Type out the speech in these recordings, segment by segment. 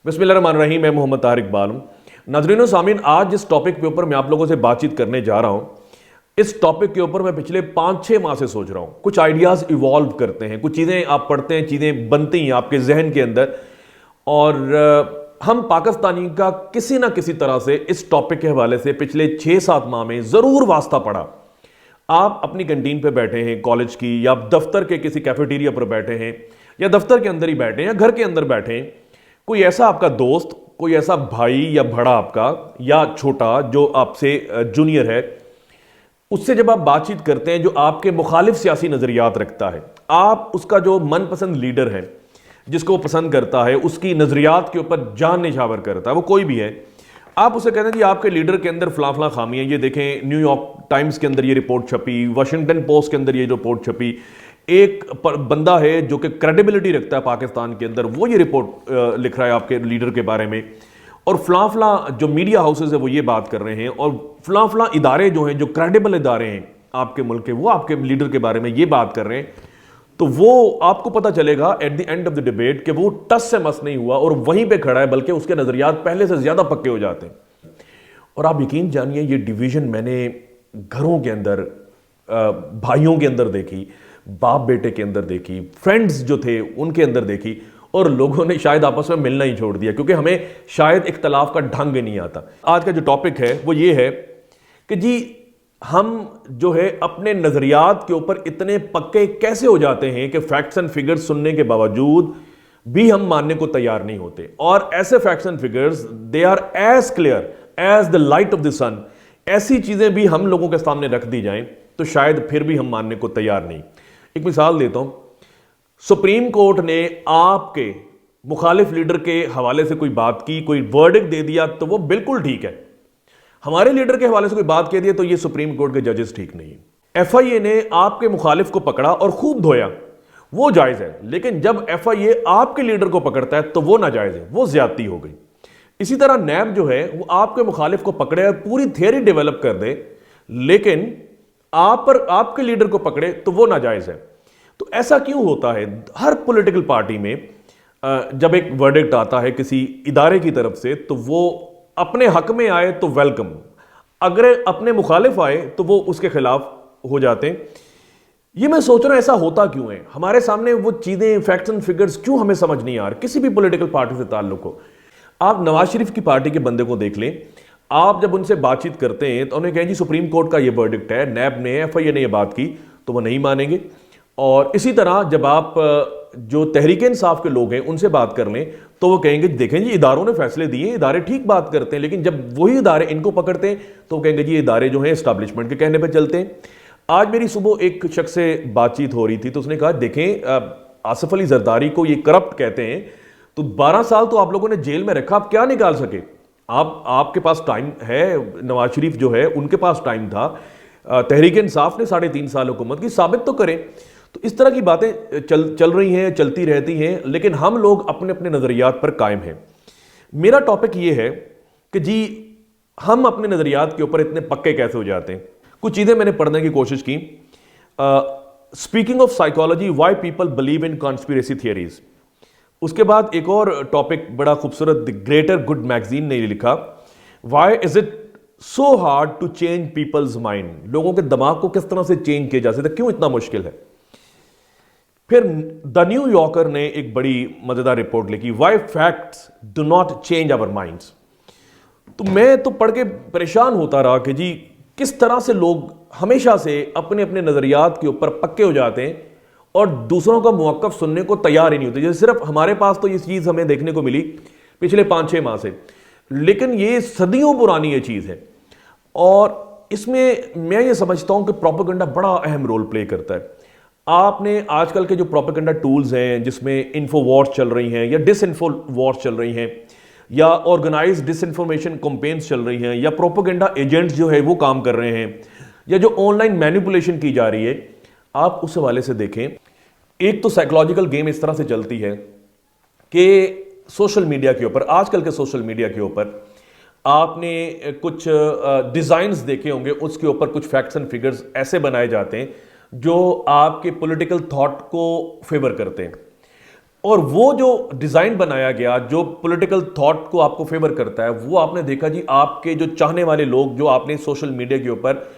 बिस्मिल्लाहिर्रहमानिर्रहीम। मैं मोहम्मद तारिक इकबाल हूँ। नाज़रीन सामीन, आज जिस टॉपिक के ऊपर मैं आप लोगों से बातचीत करने जा रहा हूँ, इस टॉपिक के ऊपर मैं पिछले 5-6 माह से सोच रहा हूँ। कुछ आइडियाज़ इवॉल्व करते हैं, कुछ चीज़ें आप पढ़ते हैं, चीज़ें बनती हैं आपके जहन के अंदर, और हम पाकिस्तानी का किसी ना किसी तरह से इस टॉपिक के हवाले से पिछले 6-7 माह में ज़रूर वास्ता पड़ा। आप अपनी कैंटीन पे बैठे हैं कॉलेज की, या दफ्तर के किसी कैफेटेरिया पर बैठे हैं, या दफ्तर के अंदर ही बैठे हैं, या घर के अंदर बैठे हैं, कोई ऐसा आपका दोस्त, कोई ऐसा भाई या बड़ा आपका या छोटा जो आपसे जूनियर है, उससे जब आप बातचीत करते हैं जो आपके मुखालिफ सियासी नज़रियात रखता है, आप उसका जो मनपसंद लीडर है जिसको वो पसंद करता है, उसकी नज़रियात के ऊपर जान निछावर करता है, वो कोई भी है, आप उसे कहते हैं कि आपके लीडर के अंदर फलां फलां खामी है। ये देखें, न्यूयॉर्क टाइम्स के अंदर ये रिपोर्ट छपी, वाशिंगटन पोस्ट के अंदर ये रिपोर्ट छपी, एक बंदा है जो कि क्रेडिबिलिटी रखता है पाकिस्तान के अंदर, वो ये रिपोर्ट लिख रहा है आपके लीडर के बारे में, और फलां फलां जो मीडिया हाउसेज है वो ये बात कर रहे हैं, और फलां फलां इदारे जो हैं, जो क्रेडिबल इदारे हैं आपके मुल्क के, वो आपके लीडर के बारे में ये बात कर रहे हैं। तो वो आपको पता चलेगा at the end of the debate कि वो टस से मस नहीं हुआ और वहीं पे खड़ा है, बल्कि उसके नजरियात पहले से ज्यादा पक्के हो जाते हैं। और आप यकीन जानिए, ये डिवीजन मैंने घरों के अंदर, भाइयों के अंदर देखी, बाप बेटे के अंदर देखी, फ्रेंड्स जो थे उनके अंदर देखी, और लोगों ने शायद आपस में मिलना ही छोड़ दिया, क्योंकि हमें शायद इख्तलाफ का ढंग नहीं आता। आज का जो टॉपिक है वो ये है कि जी, हम जो है अपने नजरियात के ऊपर इतने पक्के कैसे हो जाते हैं कि फैक्ट्स एंड फिगर्स सुनने के बावजूद भी हम मानने को तैयार नहीं होते, और ऐसे facts and figures they are as clear as the light of the sun, ऐसी चीजें भी हम लोगों के सामने रख दी जाएं तो शायद फिर भी हम मानने को तैयार नहीं। एक मिसाल देता हूं, सुप्रीम कोर्ट ने आपके मुखालिफ लीडर के हवाले से कोई बात की, कोई वर्डिक्ट दे दिया तो वो बिल्कुल ठीक है। हमारे लीडर के हवाले से कोई बात कह दी तो ये सुप्रीम कोर्ट के जजेस ठीक नहीं है। एफआईए ने आपके मुखालिफ को पकड़ा और खूब धोया, वो जायज है, लेकिन जब एफआईए आपके लीडर को पकड़ता है तो वो नाजायज है, वो ज्यादती हो गई। इसी तरह नैब जो है वो आपके मुखालिफ को पकड़े और पूरी थियरी डेवलप कर दे, लेकिन आप पर आपके लीडर को पकड़े तो वो नाजायज है। तो ऐसा क्यों होता है? हर पॉलिटिकल पार्टी में जब एक वर्डिक्ट आता है किसी इदारे की तरफ से, तो वो अपने हक में आए तो वेलकम, अगर अपने मुखालिफ आए तो वो उसके खिलाफ हो जाते हैं। ये मैं सोच रहा हूं ऐसा होता क्यों है? हमारे सामने वो चीजें, फैक्ट्स एंड फिगर्स क्यों हमें समझ नहीं आ रही किसी भी पॉलिटिकल पार्टी से ताल्लुक हो। आप नवाज शरीफ की पार्टी के बंदे को देख लें, आप जब उनसे बातचीत करते हैं तो उन्हें कहें जी सुप्रीम कोर्ट का ये वर्डिक्ट है, नैब ने, एफआईए ने ये बात की, तो वो नहीं मानेंगे। और इसी तरह जब आप जो तहरीक इंसाफ के लोग हैं उनसे बात कर लें तो वो कहेंगे देखें जी इदारों ने फैसले दिए, इदारे ठीक बात करते हैं, लेकिन जब वही इदारे इनको पकड़ते हैं तो वो कहेंगे जी इदारे जो हैं एस्टैब्लिशमेंट के कहने पर चलते हैं। आज मेरी सुबह एक शख्स से बातचीत हो रही थी तो उसने कहा देखें आसिफ अली जरदारी को ये करप्ट कहते हैं, तो 12 साल तो आप लोगों ने जेल में रखा, आप क्या निकाल सके? आपके पास टाइम है, नवाज शरीफ जो है उनके पास टाइम था, तहरीक इंसाफ ने 3.5 साल हुकूमत की, साबित तो करें। तो इस तरह की बातें चल रही हैं, चलती रहती हैं, लेकिन हम लोग अपने अपने नज़रियात पर कायम हैं। मेरा टॉपिक ये है कि जी हम अपने नज़रियात के ऊपर इतने पक्के कैसे हो जाते हैं। कुछ चीज़ें मैंने पढ़ने की कोशिश की। Speaking of psychology, why people believe in conspiracy theories. उसके बाद एक और टॉपिक बड़ा खूबसूरत, द ग्रेटर गुड मैगजीन ने लिखा, why is it so hard to change people's mind. लोगों के दिमाग को किस तरह से चेंज किया जा सकता है, क्यों इतना मुश्किल है। फिर द न्यूयॉर्कर ने एक बड़ी मजेदार रिपोर्ट लिखी, why facts do not change our minds. तो मैं तो पढ़ के परेशान होता रहा कि जी किस तरह से लोग हमेशा से अपने अपने नजरियात के ऊपर पक्के हो जाते हैं और दूसरों का मुवक्कफ सुनने को तैयार ही नहीं होते। जैसे सिर्फ हमारे पास तो ये चीज हमें देखने को मिली पिछले 5-6 माह से, लेकिन ये सदियों पुरानी ये चीज है। और इसमें मैं ये समझता हूं कि प्रोपेगेंडा बड़ा अहम रोल प्ले करता है। आपने आजकल के जो प्रोपेगेंडा टूल्स हैं जिसमें इन्फो वॉर्स चल रही हैं, या डिसइन्फो वॉर्स चल रही हैं, या ऑर्गेनाइज्ड डिसइंफॉर्मेशन कैंपेन्स चल रही हैं, या प्रोपेगेंडा एजेंट्स जो है वो काम कर रहे हैं, या जो ऑनलाइन मैनिपुलेशन की जा रही है, आप उस हवाले से देखें। एक तो साइकोलॉजिकल गेम इस तरह से चलती है कि सोशल मीडिया के ऊपर, आजकल के सोशल मीडिया के ऊपर आपने कुछ डिजाइन्स देखे होंगे, उसके ऊपर कुछ फैक्ट्स एंड फिगर्स ऐसे बनाए जाते हैं जो आपके पॉलिटिकल थॉट को फेवर करते हैं। और वो जो डिजाइन बनाया गया, जो पॉलिटिकल थॉट को आपको फेवर करता है, वो आपने देखा जी, आपके जो चाहने वाले लोग जो आपने सोशल मीडिया के ऊपर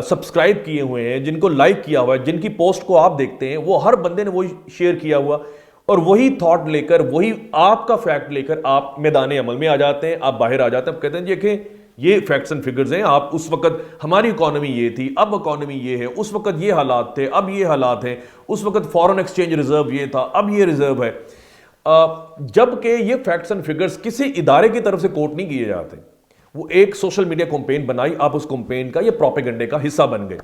सब्सक्राइब किए हुए हैं, जिनको लाइक किया हुआ है, जिनकी पोस्ट को आप देखते हैं, वो हर बंदे ने वही शेयर किया हुआ और वही थॉट लेकर, वही आपका फैक्ट लेकर आप मैदान अमल में आ जाते हैं, आप बाहर आ जाते हैं, आप कहते हैं देखें ये फैक्ट्स एंड फिगर्स हैं, आप उस वक्त हमारी इकोनॉमी ये थी, अब इकोनॉमी ये है, उस वक्त ये हालात थे, अब ये हालात हैं, उस वक्त फॉरेन एक्सचेंज रिजर्व ये था, अब ये रिजर्व है। जबकि ये फैक्ट्स एंड फिगर्स किसी इदारे की तरफ से कोट नहीं किए जाते, वो एक सोशल मीडिया कैंपेन बनाई, आप उस कैंपेन का, ये प्रोपेगेंडे का हिस्सा बन गए।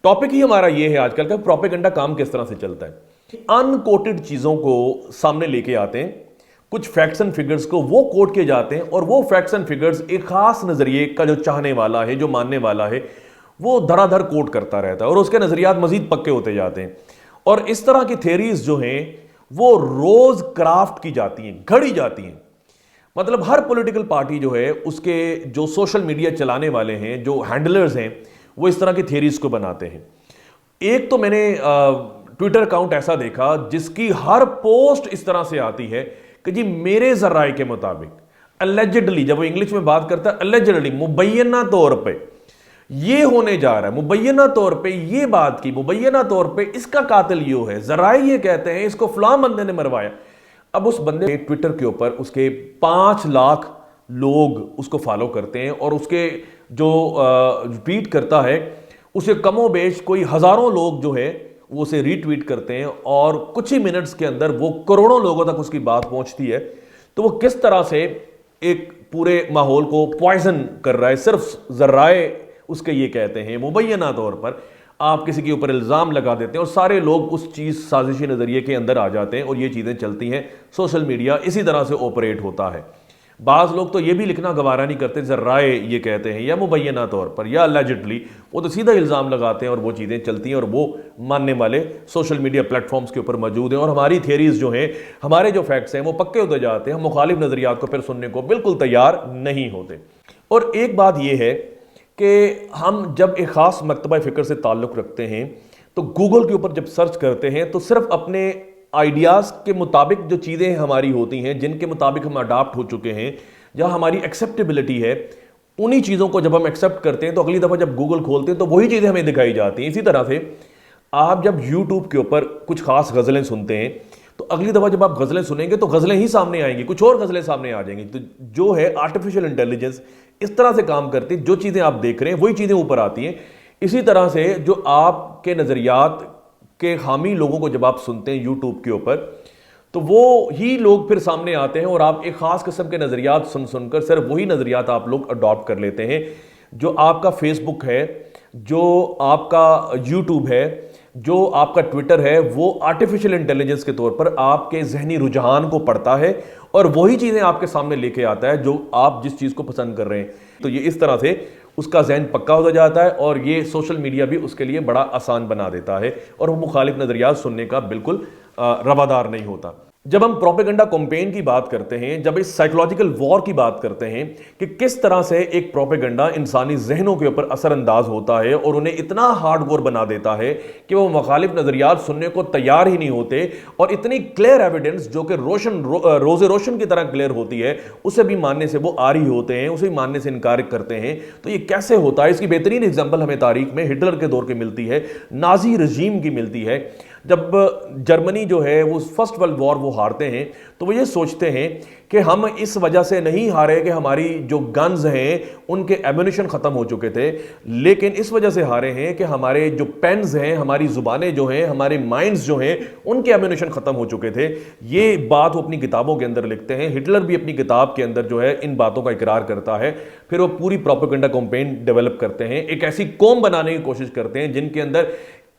टॉपिक ही हमारा ये है आजकल का, प्रोपेगेंडा काम किस तरह से चलता है। अनकोटेड चीजों को सामने लेके आते हैं, कुछ फैक्ट्स एंड फिगर्स को वो कोट किए जाते हैं, और वो फैक्ट्स एंड फिगर्स एक खास नजरिए का जो चाहने वाला है, जो मानने वाला है, वो धड़ाधड़ कोट करता रहता है और उसके नजरियात मजीद पक्के होते जाते हैं। और इस तरह की थेरीज जो हैं वो रोज क्राफ्ट की जाती हैं, घड़ी जाती हैं। मतलब हर पॉलिटिकल पार्टी जो है, उसके जो सोशल मीडिया चलाने वाले हैं, जो हैंडलर्स हैं, वो इस तरह की थेरीज को बनाते हैं। एक तो मैंने ट्विटर अकाउंट ऐसा देखा जिसकी हर पोस्ट इस तरह से आती है कि जी मेरे जराए के मुताबिक, अलेजिडली, जब वो इंग्लिश में बात करता है अलेजिडली, मुबैना तौर पे ये होने जा रहा है, मुबैना तौर पे ये बात की, मुबैना तौर पे इसका कातिल यो है, जराए ये कहते हैं इसको फलां बंदे ने मरवाया। अब उस बंदे ने ट्विटर के ऊपर उसके 5 लाख लोग उसको फॉलो करते हैं और उसके जो ट्वीट करता है उसे कमो बेश कोई हजारों लोग जो है वो उसे रीट्वीट करते हैं, और कुछ ही मिनट्स के अंदर वो करोड़ों लोगों तक उसकी बात पहुंचती है। तो वो किस तरह से एक पूरे माहौल को पॉइजन कर रहा है, सिर्फ जर्राए उसके ये कहते हैं, मुबैना तौर पर आप किसी के ऊपर इल्ज़ाम लगा देते हैं और सारे लोग उस चीज़ साजिशी नज़रिए के अंदर आ जाते हैं और ये चीज़ें चलती हैं। सोशल मीडिया इसी तरह से ऑपरेट होता है। बाज़ लोग तो ये भी लिखना गवारा नहीं करते, जर्राए ये कहते हैं या मुबैना तौर पर या अलेजिडली, वो तो सीधा इल्ज़ाम लगाते हैं और वो चीज़ें चलती हैं और वो मानने वाले सोशल मीडिया प्लेटफॉर्म्स के ऊपर मौजूद हैं। और हमारी थियरीज जो हैं, हमारे जो फैक्ट्स हैं, वो पक्के होते जाते हैं, हम मुखालिफ नज़रियात को फिर सुनने को बिल्कुल तैयार नहीं होते। और एक बात यह है कि हम जब एक ख़ास मकतबा फ़िक्र से ताल्लुक़ रखते हैं तो गूगल के ऊपर जब सर्च करते हैं तो सिर्फ अपने आइडियाज़ के मुताबिक जो चीज़ें हमारी होती हैं, जिनके मुताबिक हम अडाप्ट हो चुके हैं, जहाँ हमारी एक्सेप्टेबिलिटी है, उन्हीं चीज़ों को जब हम एक्सेप्ट करते हैं तो अगली दफ़ा जब गूगल खोलते हैं तो वही चीज़ें हमें दिखाई जाती हैं। इसी तरह से आप जब यूट्यूब के ऊपर कुछ ख़ास गज़लें सुनते हैं तो अगली दफ़ा जब आप गज़लें सुनेंगे तो गज़लें ही सामने आएंगी, कुछ और गज़लें सामने आ जाएंगी। तो जो है आर्टिफिशियल इंटेलिजेंस इस तरह से काम करती है, जो चीज़ें आप देख रहे हैं वही चीज़ें ऊपर आती हैं। इसी तरह से जो आपके नज़रियात के हामी लोगों को जब आप सुनते हैं यूट्यूब के ऊपर, तो वो ही लोग फिर सामने आते हैं और आप एक ख़ास किस्म के नज़रियात सुन सुनकर सिर्फ वही नज़रियात आप लोग अडॉप्ट कर लेते हैं। जो आपका फेसबुक है, जो आपका यूट्यूब है, जो आपका ट्विटर है, वो आर्टिफिशियल इंटेलिजेंस के तौर पर आपके जहनी रुझान को पढ़ता है और वही चीज़ें आपके सामने लेके आता है जो आप जिस चीज़ को पसंद कर रहे हैं। तो ये इस तरह से उसका जहन पक्का होता जाता है और ये सोशल मीडिया भी उसके लिए बड़ा आसान बना देता है और वो मुखालिफ नज़रियात सुनने का बिल्कुल रवादार नहीं होता। जब हम प्रोपेगेंडा कैंपेन की बात करते हैं, जब इस साइकोलॉजिकल वॉर की बात करते हैं कि किस तरह से एक प्रोपेगेंडा इंसानी जहनों के ऊपर असरअंदाज होता है और उन्हें इतना हार्डकोर बना देता है कि वो मुखालिफ नज़रियात सुनने को तैयार ही नहीं होते, और इतनी क्लियर एविडेंस जो कि रोज़े रोशन की तरह क्लियर होती है, उसे भी मानने से वो आरी होते हैं, उसे भी मानने से इनकार करते हैं। तो ये कैसे होता है, इसकी बेहतरीन एग्जाम्पल हमें तारीख में हिटलर के दौर की मिलती है, नाजी रजीम की मिलती है। जब जर्मनी जो है वो फर्स्ट वर्ल्ड वॉर वो हारते हैं तो वो ये सोचते हैं कि हम इस वजह से नहीं हारे कि हमारी जो गन्स हैं उनके एम्यूनिशन ख़त्म हो चुके थे, लेकिन इस वजह से हारे हैं कि हमारे जो पेन्स हैं, हमारी ज़ुबानें जो हैं, हमारे माइंड्स जो हैं, उनके एम्यूनिशन ख़त्म हो चुके थे। ये बात वो अपनी किताबों के अंदर लिखते हैं। हिटलर भी अपनी किताब के अंदर जो है इन बातों का इकरार करता है। फिर वो पूरी प्रोपेगेंडा कैंपेन डेवलप करते हैं, एक ऐसी कौम बनाने की कोशिश करते हैं जिनके अंदर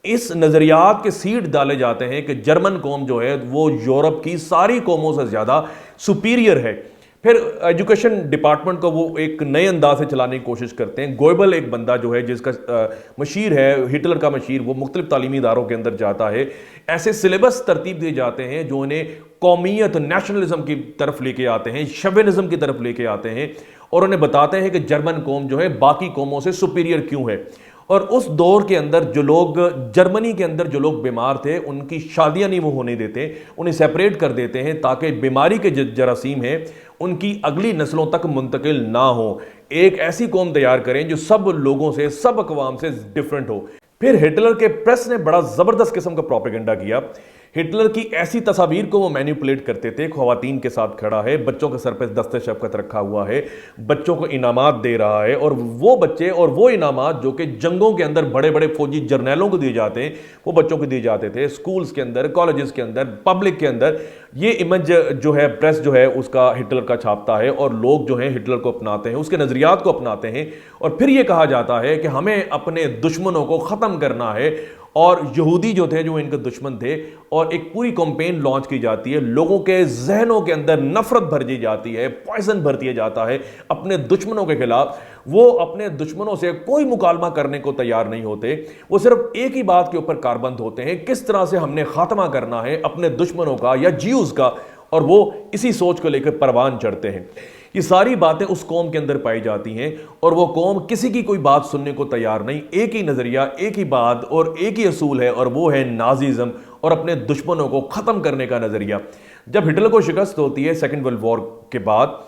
इस नज़रियात के सीड डाले जाते हैं कि जर्मन कौम जो है वो यूरोप की सारी कौमों से ज़्यादा सुपीरियर है। फिर एजुकेशन डिपार्टमेंट को वो एक नए अंदाज से चलाने की कोशिश करते हैं। गोएबल एक बंदा जो है जिसका मशीर है, हिटलर का मशीर, वो मुख्तलिफ तालीमी इदारों के अंदर जाता है, ऐसे सिलेबस तरतीब दिए जाते हैं जो उन्हें कौमियत, नेशनलिज्म की तरफ लेके आते हैं, शवेनिज्म की तरफ लेके आते हैं और उन्हें बताते हैं कि जर्मन कौम जो है बाकी कौमों से सुपीरियर क्यों है। और उस दौर के अंदर जो लोग जर्मनी के अंदर जो लोग बीमार थे उनकी शादियां नहीं वो होने देते, उन्हें सेपरेट कर देते हैं ताकि बीमारी के जरासीम हैं उनकी अगली नस्लों तक मुंतकिल ना हो। एक ऐसी कौम तैयार करें जो सब लोगों से, सब अकवाम से डिफरेंट हो। फिर हिटलर के प्रेस ने बड़ा जबरदस्त किस्म का प्रोपेगेंडा किया। हिटलर की ऐसी तस्वीर को वो मैनिपुलेट करते थे, ख्वातीन के साथ खड़ा है, बच्चों के सर पे दस्ते शफकत रखा हुआ है, बच्चों को इनामात दे रहा है, और वो बच्चे और वो इनामात जो कि जंगों के अंदर बड़े बड़े फौजी जर्नैलों को दिए जाते हैं वो बच्चों को दिए जाते थे, स्कूल्स के अंदर, कॉलेजेस के अंदर, पब्लिक के अंदर। ये इमेज जो है प्रेस जो है उसका हिटलर का छापता है और लोग जो है हिटलर को अपनाते हैं, उसके नजरियात को अपनाते हैं। और फिर ये कहा जाता है कि हमें अपने दुश्मनों को खत्म करना है, और यहूदी जो थे जो इनके दुश्मन थे, और एक पूरी कैंपेन लॉन्च की जाती है, लोगों के जहनों के अंदर नफरत भर दी जाती है, पॉइजन भर दिया जाता है अपने दुश्मनों के खिलाफ। वो अपने दुश्मनों से कोई मुकालमा करने को तैयार नहीं होते, वो सिर्फ एक ही बात के ऊपर कारबंद होते हैं, किस तरह से हमने खात्मा करना है अपने दुश्मनों का या ज्यूज का, और वो इसी सोच को लेकर परवान चढ़ते हैं। ये सारी बातें उस कौम के अंदर पाई जाती हैं और वो कौम किसी की कोई बात सुनने को तैयार नहीं। एक ही नजरिया, एक ही बात और एक ही असूल है, और वो है नाजीज़म और अपने दुश्मनों को खत्म करने का नजरिया। जब हिटलर को शिकस्त होती है सेकेंड वर्ल्ड वॉर के बाद,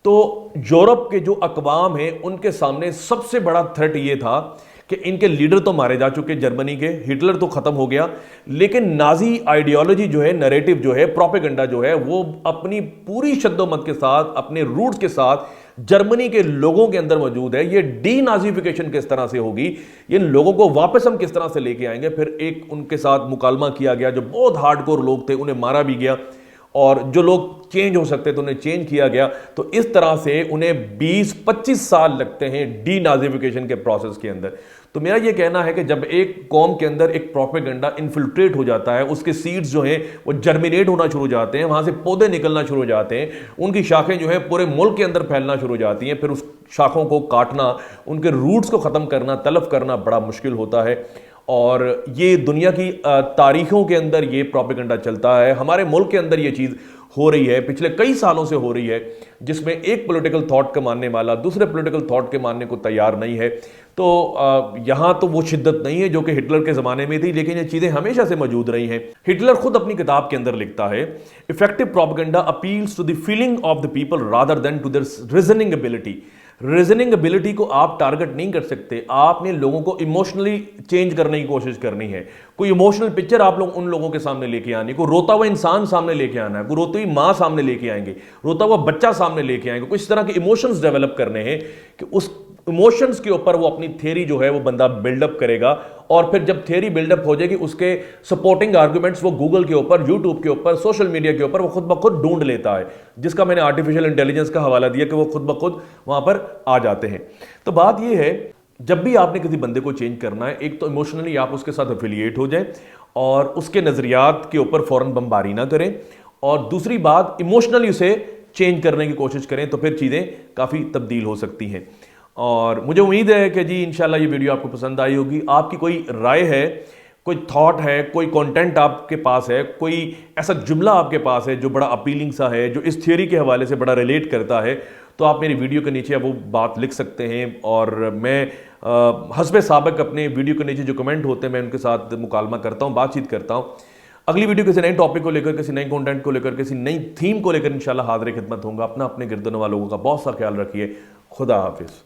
तो यूरोप के जो अकवाम हैं उनके सामने सबसे बड़ा थ्रेट ये था कि इनके लीडर तो मारे जा चुके जर्मनी के, हिटलर तो खत्म हो गया, लेकिन नाजी आइडियोलॉजी जो है, नैरेटिव जो है, प्रोपेगेंडा जो है, वो अपनी पूरी शद्दोमत के साथ, अपने रूट्स के साथ जर्मनी के लोगों के अंदर मौजूद है। ये डी नाजीफिकेशन किस तरह से होगी, इन लोगों को वापस हम किस तरह से लेके आएंगे। फिर एक उनके साथ मुकालमा किया गया, जो बहुत हार्डकोर लोग थे उन्हें मारा भी गया, और जो लोग चेंज हो सकते थे उन्हें चेंज किया गया। तो इस तरह से उन्हें 20-25 साल लगते हैं डी नाजीफिकेशन के प्रोसेस के अंदर। तो मेरा यह कहना है कि जब एक कौम के अंदर एक प्रोपेगेंडा इन्फिल्ट्रेट हो जाता है, उसके सीड्स जो हैं वो जर्मिनेट होना शुरू हो जाते हैं, वहां से पौधे निकलना शुरू हो जाते हैं, उनकी शाखें जो है पूरे मुल्क के अंदर फैलना शुरू हो जाती हैं, फिर उस शाखों को काटना, उनके रूट्स को ख़त्म करना, तलफ करना बड़ा मुश्किल होता है। और ये दुनिया की तारीखों के अंदर ये प्रोपेगेंडा चलता है। हमारे मुल्क के अंदर ये चीज़ हो रही है, पिछले कई सालों से हो रही है, जिसमें एक पॉलिटिकल थॉट का मानने वाला दूसरे पॉलिटिकल थॉट के मानने को तैयार नहीं है। तो यहाँ तो वो शिद्दत नहीं है जो कि हिटलर के ज़माने में थी, लेकिन ये चीज़ें हमेशा से मौजूद रही हैं। हिटलर खुद अपनी किताब के अंदर लिखता है, effective propaganda appeals to the feeling of the people rather than to their reasoning ability. Reasoning ability को आप टारगेट नहीं कर सकते, आपने लोगों को इमोशनली चेंज करने की कोशिश करनी है। कोई इमोशनल पिक्चर आप लोग उन लोगों के सामने लेके आनी, कोई रोता हुआ इंसान सामने लेके आना है, कोई रोती हुई माँ सामने लेके आएंगे, रोता हुआ बच्चा सामने लेके आएंगे, कुछ तरह के इमोशंस डेवलप करने हैं कि उस इमोशंस के ऊपर वो अपनी थ्योरी जो है वो बंदा बिल्डअप करेगा। और फिर जब थ्योरी बिल्डअप हो जाएगी, उसके सपोर्टिंग आर्गुमेंट्स वो गूगल के ऊपर, यूट्यूब के ऊपर, सोशल मीडिया के ऊपर वो खुद ब खुद ढूंढ लेता है, जिसका मैंने आर्टिफिशियल इंटेलिजेंस का हवाला दिया कि वो खुद ब खुद वहां पर आ जाते हैं। तो बात ये है, जब भी आपने किसी बंदे को चेंज करना है, एक तो इमोशनली आप उसके साथ एफिलिएट हो जाए और उसके नजरियात के ऊपर फौरन बमबारी ना करें, और दूसरी बात इमोशनली उसे चेंज करने की कोशिश करें, तो फिर चीज़ें काफ़ी तब्दील हो सकती हैं। और मुझे उम्मीद है कि जी इंशाल्लाह ये वीडियो आपको पसंद आई होगी। आपकी कोई राय है, कोई थॉट है, कोई कंटेंट आपके पास है, कोई ऐसा जुमला आपके पास है जो बड़ा अपीलिंग सा है, जो इस थियरी के हवाले से बड़ा रिलेट करता है, तो आप मेरी वीडियो के नीचे वो बात लिख सकते हैं। और मैं हस्बे साबिक अपने वीडियो के नीचे जो कमेंट होते हैं मैं उनके साथ मुकालमा करता हूँ, बातचीत करता हूँ। अगली वीडियो किसी नए टॉपिक को लेकर, किसी नए कंटेंट को लेकर, किसी नई थीम को लेकर इंशाल्लाह हाज़िर खिदमत होगा। अपना अपने गिरदन वालों का बहुत सा ख्याल रखिए। खुदा हाफिज़।